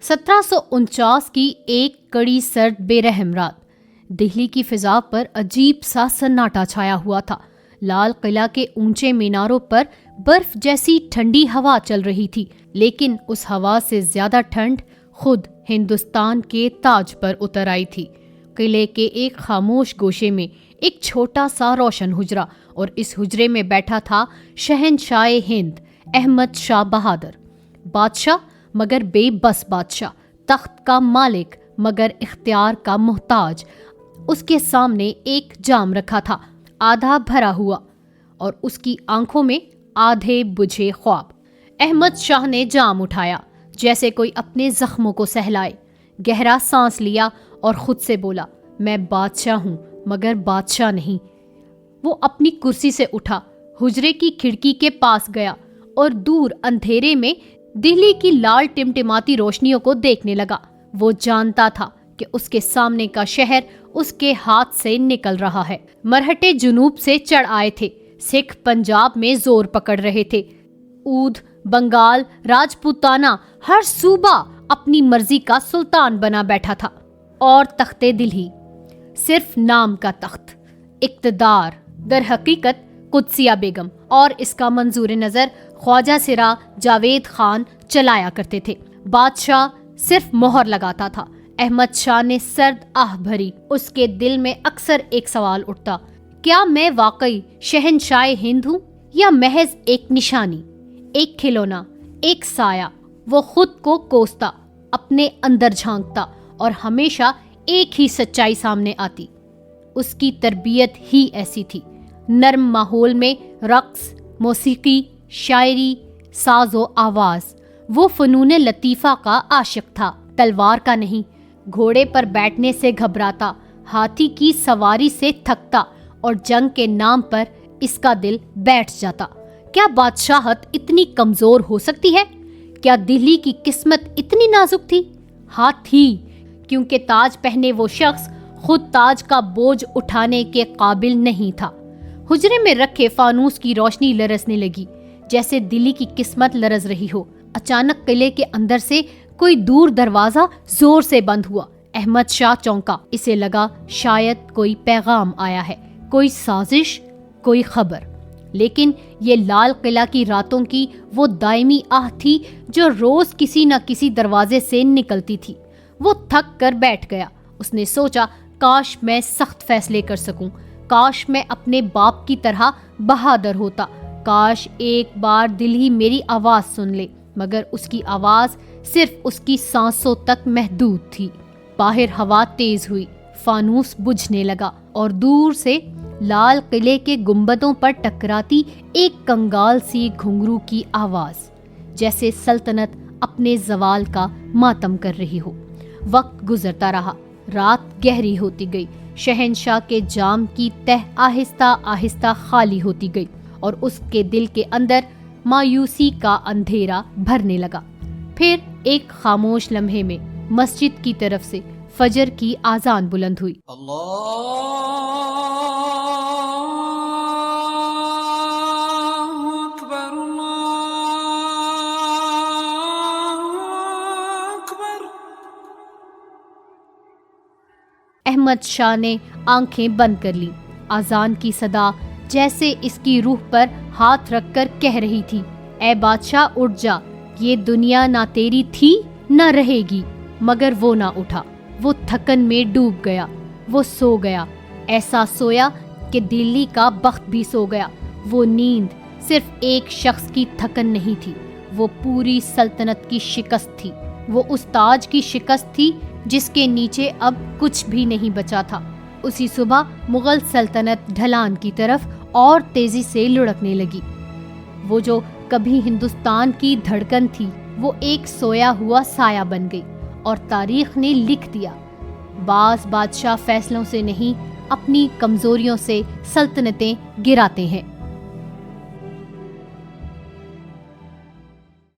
1749 की एक कड़ी सर्द बेरहम रात दिल्ली की फिजा पर अजीब सा सन्नाटा छाया हुआ था। लाल किला के ऊंचे मीनारों पर बर्फ जैसी ठंडी हवा चल रही थी, लेकिन उस हवा से ज्यादा ठंड खुद हिंदुस्तान के ताज पर उतर आई थी। किले के एक खामोश गोशे में एक छोटा सा रोशन हुजरा, और इस हुजरे में बैठा था शहंशाह हिंद अहमद शाह बहादुर। बादशाह मगर बेबस बादशाह, तख्त का मालिक मगर इख्तियार का मोहताज। उसके सामने एक जाम रखा था, आधा भरा हुआ, और उसकी आंखों में आधे बुझे ख्वाब। अहमद शाह ने जाम उठाया जैसे कोई अपने जख्मों को सहलाए। गहरा सांस लिया और खुद से बोला, मैं बादशाह हूं मगर बादशाह नहीं। वो अपनी कुर्सी से उठा, हुजरे की खिड़की के पास गया और दूर अंधेरे में दिल्ली की लाल टिमटिमाती रोशनियों को देखने लगा। वो जानता था कि उसके सामने का शहर उसके हाथ से निकल रहा है। मरहटे जुनूब से चढ़ आए थे, सिख पंजाब में जोर पकड़ रहे थे। ऊध, बंगाल, राजपूताना, हर सूबा अपनी मर्जी का सुल्तान बना बैठा था। और तख्ते दिल्ली सिर्फ नाम का तख्त, इक्तदार दर हकीकत कुदसिया बेगम और इसका मंजूर नजर ख्वाजा सिरा जावेद खान चलाया करते थे। बादशाह सिर्फ मोहर लगाता था। अहमद शाह ने सर्द आह भरी। उसके दिल में अक्सर एक सवाल उठता, क्या मैं वाकई शहंशाह हिंद हूँ या महज एक निशानी, एक खिलौना, एक साया। वो खुद को कोसता, अपने अंदर झांकता, और हमेशा एक ही सच्चाई सामने आती। उसकी तरबियत ही ऐसी थी। नर्म माहौल में रक्स, मौसीकी, शायरी, साजो आवाज। वो फनूने लतीफा का आशिक था, तलवार का नहीं। घोड़े पर बैठने से घबराता, हाथी की सवारी से थकता, और जंग के नाम पर इसका दिल बैठ जाता। क्या बादशाहत इतनी कमजोर हो सकती है? क्या दिल्ली की किस्मत इतनी नाजुक थी? हाँ थी, क्योंकि ताज पहने वो शख्स खुद ताज का बोझ उठाने के काबिल नहीं था। हुजरे में रखे फानूस की रोशनी लरसने लगी, जैसे दिल्ली की किस्मत लरज रही हो। अचानक किले के अंदर से कोई दूर दरवाजा जोर से बंद हुआ। अहमद शाह चौंका। इसे लगा शायद कोई पैगाम आया है, कोई साजिश, कोई खबर। लेकिन ये लाल किला की रातों की वो दायमी आह थी जो रोज किसी न किसी दरवाजे से निकलती थी। वो थक कर बैठ गया। उसने सोचा, काश मैं सख्त फैसले कर सकूं, काश मैं अपने बाप की तरह बहादुर होता, काश एक बार दिल ही मेरी आवाज सुन ले। मगर उसकी आवाज सिर्फ उसकी सांसों तक महदूद थी। बाहर हवा तेज हुई, फानूस बुझने लगा, और दूर से लाल किले के गुंबदों पर टकराती एक कंगाल सी घुंघरू की आवाज, जैसे सल्तनत अपने जवाल का मातम कर रही हो। वक्त गुजरता रहा, रात गहरी होती गई। शहंशाह के जाम की तह आहिस्ता आहिस्ता खाली होती गई, और उसके दिल के अंदर मायूसी का अंधेरा भरने लगा। फिर एक खामोश लम्हे में मस्जिद की तरफ से फजर की आजान बुलंद हुई। अहमद शाह ने आंखें बंद कर ली। आजान की सदा जैसे इसकी रूह पर हाथ रखकर कह रही थी, ए बादशाह उठ जा, ये दुनिया ना तेरी थी ना रहेगी। मगर वो ना उठा। वो थकन में डूब गया। वो सो गया, ऐसा सोया कि दिल्ली का बख्त भी सो गया। वो नींद सिर्फ एक शख्स की थकन नहीं थी, वो पूरी सल्तनत की शिकस्त थी। वो उस ताज की शिकस्त थी जिसके नीचे अब कुछ भी नहीं बचा था। उसी सुबह मुगल सल्तनत ढलान की तरफ और तेजी से लुढ़कने लगी। वो जो कभी हिंदुस्तान की धड़कन थी, वो एक सोया हुआ साया बन गई, और तारीख ने लिख दिया, बाज बादशाह फैसलों से नहीं, अपनी कमजोरियों से सल्तनतें गिराते हैं।